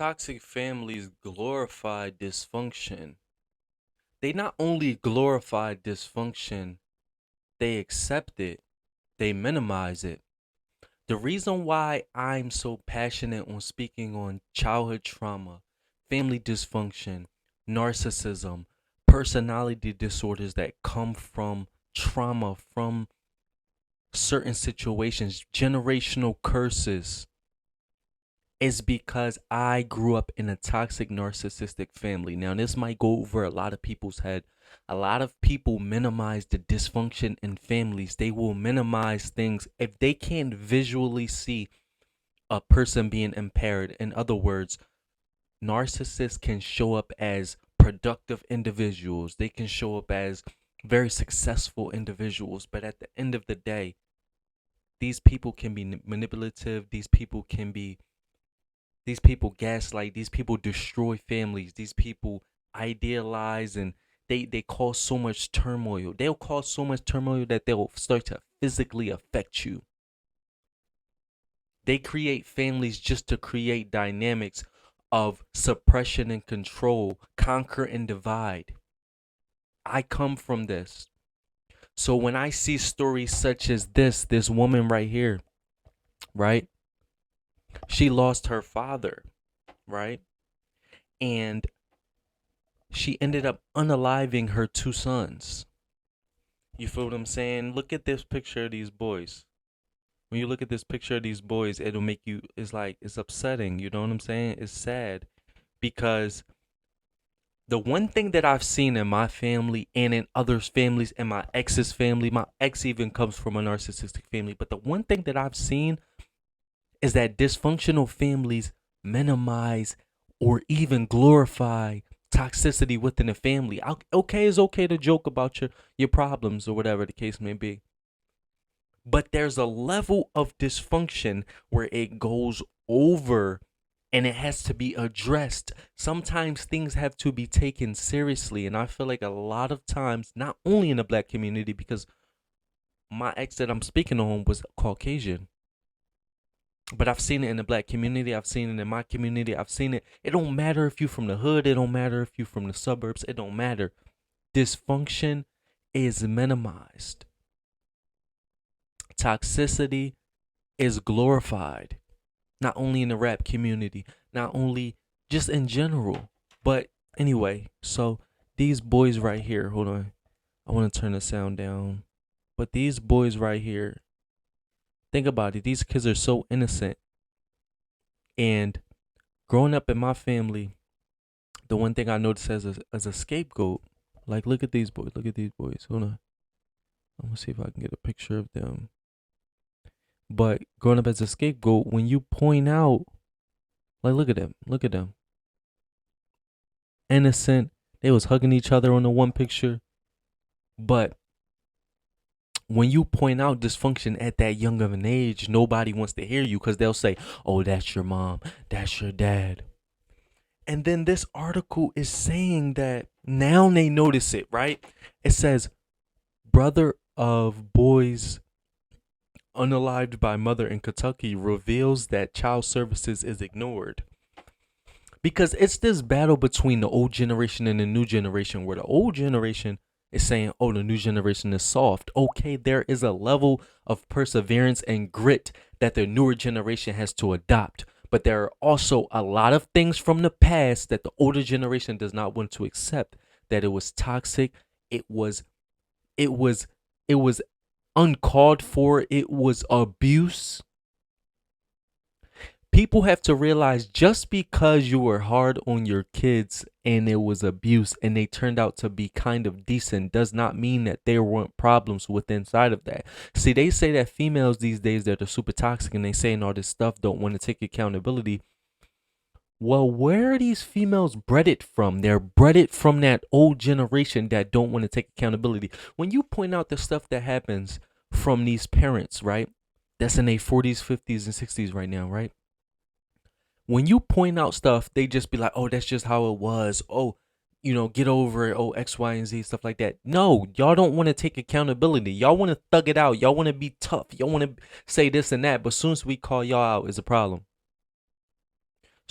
Toxic families glorify dysfunction. They not only glorify dysfunction, they accept it, they minimize it. The reason why I'm so passionate on speaking on childhood trauma, family dysfunction, narcissism, personality disorders that come from trauma, from certain situations, generational curses, is because I grew up in a toxic narcissistic family. Now, this might go over a lot of people's head. A lot of people minimize the dysfunction in families. They will minimize things if they can't visually see a person being impaired. In other words, narcissists can show up as productive individuals. They can show up as very successful individuals, but at the end of the day, these people can be manipulative. These people gaslight, these people destroy families, these people idealize, and they cause so much turmoil. They'll cause so much turmoil that they'll start to physically affect you. They create families just to create dynamics of suppression and control, conquer and divide. I come from this. So when I see stories such as this woman right here, right? She lost her father, right? And she ended up unaliving her two sons. You feel what I'm saying? Look at this picture of these boys. When you look at this picture of these boys, it'll make you, it's upsetting. You know what I'm saying? It's sad because the one thing that I've seen in my family and in others' families, and my ex's family, my ex even comes from a narcissistic family. But the one thing that I've seen is that dysfunctional families minimize or even glorify toxicity within the family. Okay, it's okay to joke about your problems or whatever the case may be. But there's a level of dysfunction where it goes over and it has to be addressed. Sometimes things have to be taken seriously. And I feel like a lot of times, not only in the black community, because my ex that I'm speaking on was Caucasian, but I've seen it in the black community. I've seen it in my community. I've seen it. It don't matter if you're from the hood. It don't matter if you're from the suburbs. It don't matter. Dysfunction is minimized. Toxicity is glorified. Not only in the rap community, not only just in general. But anyway, so these boys right here, hold on. I want to turn the sound down. But these boys right here, think about it. These kids are so innocent. And growing up in my family, the one thing I noticed as a scapegoat, like, look at these boys. Look at these boys. Hold on. I'm going to see if I can get a picture of them. But growing up as a scapegoat, when you point out, like, look at them. Look at them. Innocent. They was hugging each other on the one picture. But when you point out dysfunction at that young of an age, nobody wants to hear you because they'll say, oh, that's your mom, that's your dad. And then this article is saying that now they notice it, right? It says, brother of boys unalived by mother in Kentucky reveals that child services is ignored. Because it's this battle between the old generation and the new generation, where the old generation is saying, oh, the new generation is soft. Okay, there is a level of perseverance and grit that the newer generation has to adopt. But there are also a lot of things from the past that the older generation does not want to accept. That it was toxic. It was uncalled for. It was abuse. People have to realize just because you were hard on your kids and it was abuse and they turned out to be kind of decent does not mean that there weren't problems with inside of that. See, they say that females these days that are super toxic and they saying all this stuff don't want to take accountability. Well, where are these females bred it from? They're bred it from that old generation that don't want to take accountability. When you point out the stuff that happens from these parents, right? That's in their 40s, 50s, and 60s right now, right? When you point out stuff, they just be like, oh, that's just how it was. Oh, get over it. Oh, X, Y, and Z, stuff like that. No, y'all don't want to take accountability. Y'all want to thug it out. Y'all want to be tough. Y'all want to say this and that. But as soon as we call y'all out, is a problem.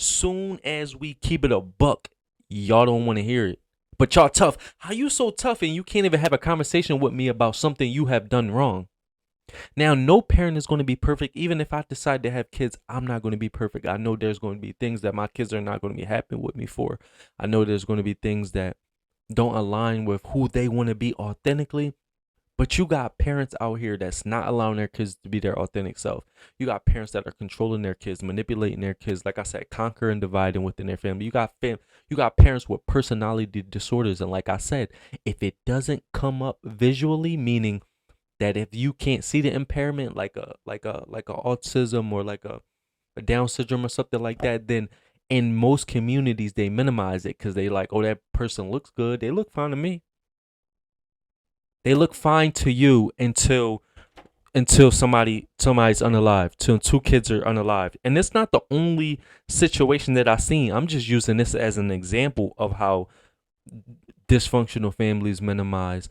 Soon as we keep it a buck, y'all don't want to hear it. But y'all tough. How you so tough and you can't even have a conversation with me about something you have done wrong? Now, no parent is going to be perfect. Even if I decide to have kids, I'm not going to be perfect. I know there's going to be things that my kids are not going to be happy with me for. I know there's going to be things that don't align with who they want to be authentically. But you got parents out here that's not allowing their kids to be their authentic self. You got parents that are controlling their kids, manipulating their kids. Like I said, conquer and dividing within their family. You got parents with personality disorders, and like I said, if it doesn't come up visually, meaning that if you can't see the impairment, like a autism or like a Down syndrome or something like that, then in most communities they minimize it because they like, oh, that person looks good. They look fine to me. They look fine to you until somebody's unalive, till two kids are unalive. And it's not the only situation that I've seen. I'm just using this as an example of how dysfunctional families minimize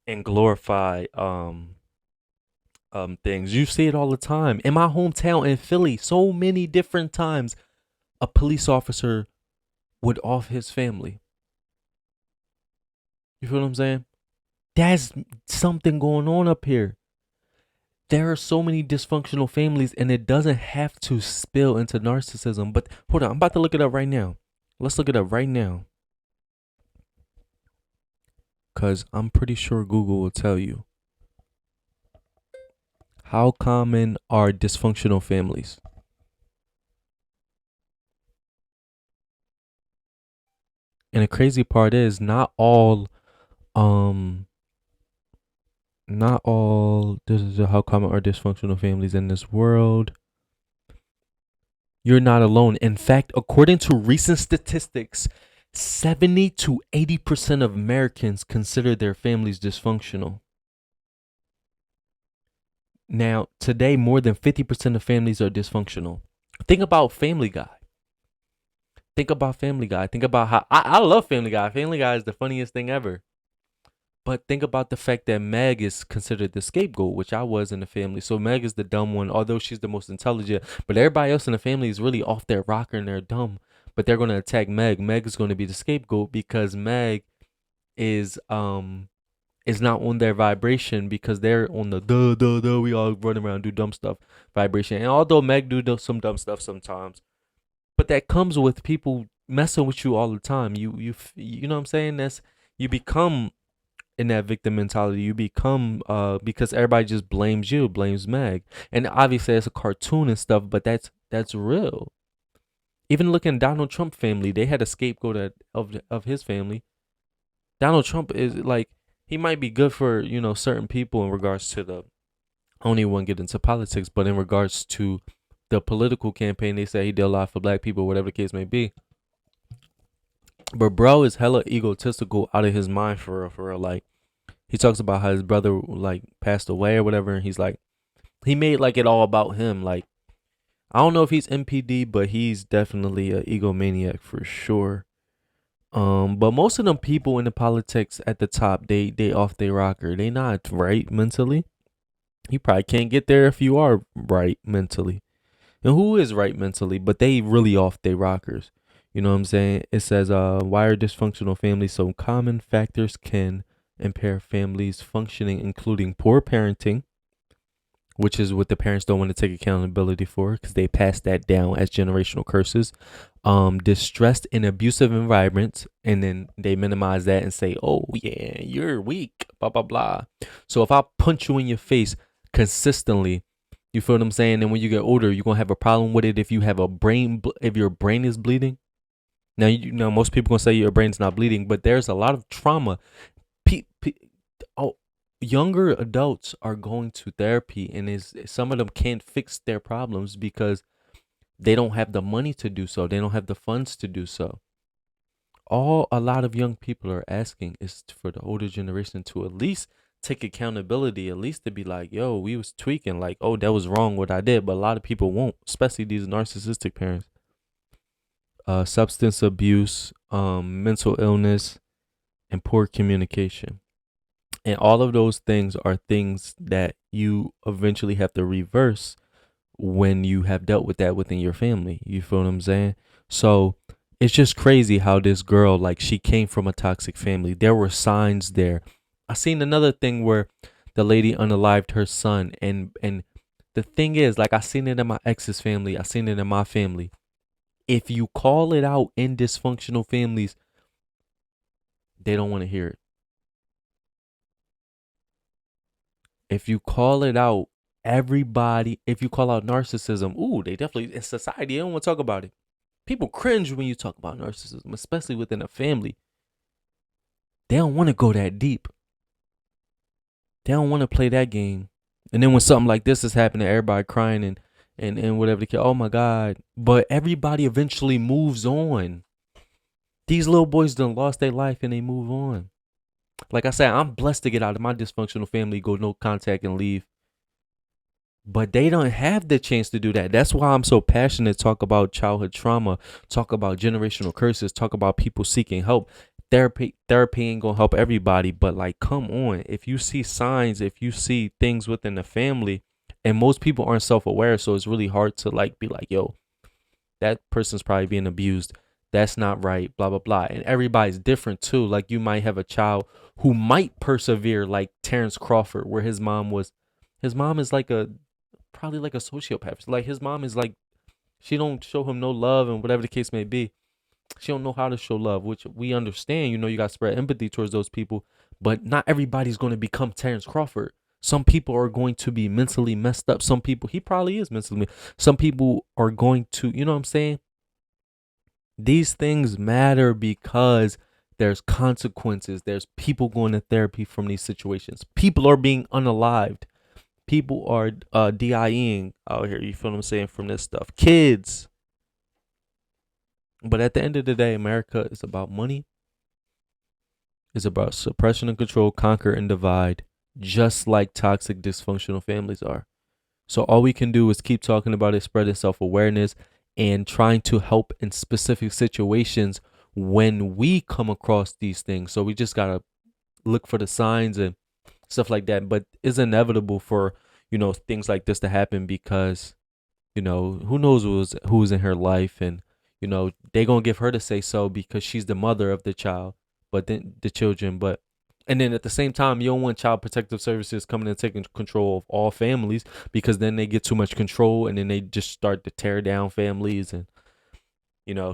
and glorify things. You see it all the time. In my hometown in Philly, so many different times a police officer would off his family. You feel what I'm saying? There's something going on up here. There are so many dysfunctional families, and it doesn't have to spill into narcissism. But hold on, I'm about to look it up right now. Let's look it up right now. Because I'm pretty sure Google will tell you. How common are dysfunctional families? And the crazy part is this is how common are dysfunctional families in this world. You're not alone. In fact, according to recent statistics, 70 to 80% of Americans consider their families dysfunctional. Now, today, more than 50% of families are dysfunctional. Think about Family Guy. Think about how I love Family Guy. Family Guy is the funniest thing ever. But think about the fact that Meg is considered the scapegoat, which I was in the family. So Meg is the dumb one, although she's the most intelligent. But everybody else in the family is really off their rocker and they're dumb. But they're going to attack Meg. Meg is going to be the scapegoat because Meg is not on their vibration, because they're on the duh. We all run around do dumb stuff vibration. And although Meg do some dumb stuff sometimes, but that comes with people messing with you all the time. You know what I'm saying? You become in that victim mentality. You become because everybody just blames Meg. And obviously it's a cartoon and stuff, but that's real. Even looking at Donald Trump family, they had a scapegoat of his family. Donald Trump is like, he might be good for, certain people in regards to the, I don't even want to get into politics, but in regards to the political campaign, they say he did a lot for black people, whatever the case may be. But bro is hella egotistical out of his mind for real. Like, he talks about how his brother like passed away or whatever, and he's like, he made like it all about him. Like, I don't know if he's MPD, but he's definitely an egomaniac for sure. But most of them people in the politics at the top, they off their rocker. They not right mentally. You probably can't get there if you are right mentally. And who is right mentally? But they really off their rockers. You know what I'm saying? It says, why are dysfunctional families so common? Factors can impair families' functioning, including poor parenting, which is what the parents don't want to take accountability for because they pass that down as generational curses. Distressed in abusive environments, and then they minimize that and say, oh yeah, you're weak, blah blah blah. So if I punch you in your face consistently, you feel what I'm saying? And when you get older, you're gonna have a problem with it if you have if your brain is bleeding. Now you know most people gonna say your brain's not bleeding, but there's a lot of trauma. Younger adults are going to therapy, and some of them can't fix their problems because they don't have the money to do so. They don't have the funds to do so. All a lot of young people are asking is for the older generation to at least take accountability, at least to be like, yo, we was tweaking, like, oh, that was wrong what I did. But a lot of people won't, especially these narcissistic parents. Substance abuse, mental illness, and poor communication. And all of those things are things that you eventually have to reverse when you have dealt with that within your family. You feel what I'm saying? So it's just crazy how this girl, like, she came from a toxic family. There were signs there. I seen another thing where the lady unalived her son, and the thing is, like, I seen it in my ex's family. I seen it in my family. If you call it out in dysfunctional families, they don't want to hear it. If you call it out, everybody, if you call out narcissism, ooh, they definitely, in society, they don't want to talk about it. People cringe when you talk about narcissism, especially within a family. They don't want to go that deep. They don't want to play that game. And then when something like this is happening, everybody crying and whatever the case, oh my God. But everybody eventually moves on. These little boys done lost their life and they move on. Like I said, I'm blessed to get out of my dysfunctional family, go no contact and leave. But they don't have the chance to do that. That's why I'm so passionate to talk about childhood trauma, talk about generational curses, talk about people seeking help. Therapy ain't gonna help everybody, but like, come on. If you see signs, if you see things within the family, and most people aren't self-aware, so it's really hard to like be like, yo, that person's probably being abused. That's not right, blah, blah, blah. And everybody's different too. Like, you might have a child who might persevere, like Terrence Crawford, where his mom is like probably like a sociopath. Like, his mom is like, she don't show him no love, and whatever the case may be. She don't know how to show love, which we understand. You got to spread empathy towards those people, but not everybody's going to become Terrence Crawford. Some people are going to be mentally messed up. Some people, he probably is mentally. Some people are going to, you know what I'm saying? These things matter because there's consequences. There's people going to therapy from these situations. People are being unalived. People are DIing out here. You feel what I'm saying? From this stuff. Kids. But at the end of the day, America is about money. It's about suppression and control, conquer and divide, just like toxic dysfunctional families are. So all we can do is keep talking about it, spreading self-awareness, and trying to help in specific situations when we come across these things. So we just gotta look for the signs and stuff like that. But it's inevitable for things like this to happen because who knows who's in her life, and they gonna give her to say so because she's the mother of the child, but then the children. But and then at the same time, you don't want child protective services coming and taking control of all families, because then they get too much control and then they just start to tear down families. And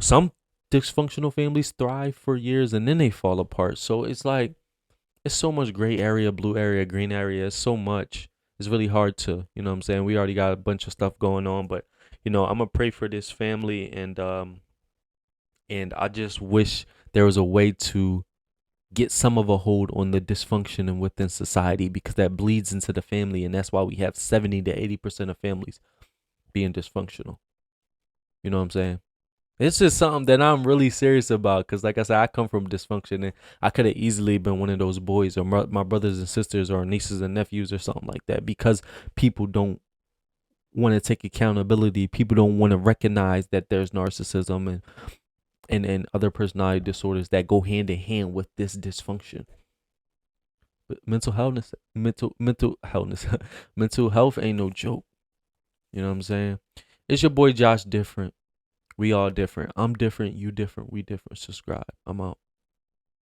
some dysfunctional families thrive for years and then they fall apart. So it's like, it's so much gray area, blue area, green area. It's so much. It's really hard to, what I'm saying? We already got a bunch of stuff going on, but I'm gonna pray for this family, and I just wish there was a way to get some of a hold on the dysfunction and within society, because that bleeds into the family, and that's why we have 70 to 80% of families being dysfunctional. You know what I'm saying? It's just something that I'm really serious about, because like I said, I come from dysfunction, and I could have easily been one of those boys, or my brothers and sisters, or nieces and nephews, or something like that, because people don't want to take accountability. People don't want to recognize that there's narcissism and other personality disorders that go hand in hand with this dysfunction. But mental health, mental health ain't no joke. You know what I'm saying? It's your boy Josh Different. We all different. I'm different. You different. We different. Subscribe. I'm out.